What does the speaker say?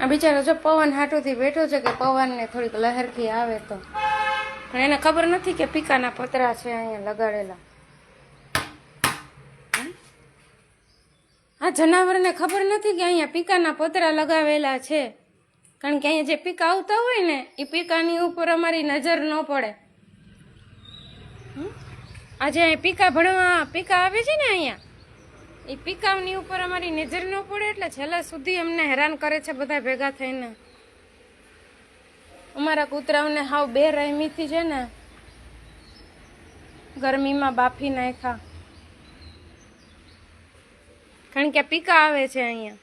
આ બિચારો જો પવન હાટુથી બેઠો છે કે પવનને થોડીક લહેરથી આવે તો, પણ એને ખબર નથી કે પીકાના પતરા છે અહીંયા લગાડેલા. આ જનાવરને ખબર નથી કે અહીંયા પીકાના પતરા લગાવેલા છે, કારણ કે અહીંયા જે પીકા આવતા હોય ને એ પીકાની ઉપર અમારી નજર ન પડે. આજે અહીં પીકા આવે છે ને અહીંયા, એ પીકાની ઉપર અમારી નજર ન પડે એટલે છેલ્લા સુધી અમને હેરાન કરે છે બધા ભેગા થઈને. અમારા કૂતરાઓને હાવ બેરહેમીથી છે ને ગરમીમાં બાફી નાખ્યા, કારણ કે પીકા આવે છે અહીંયા.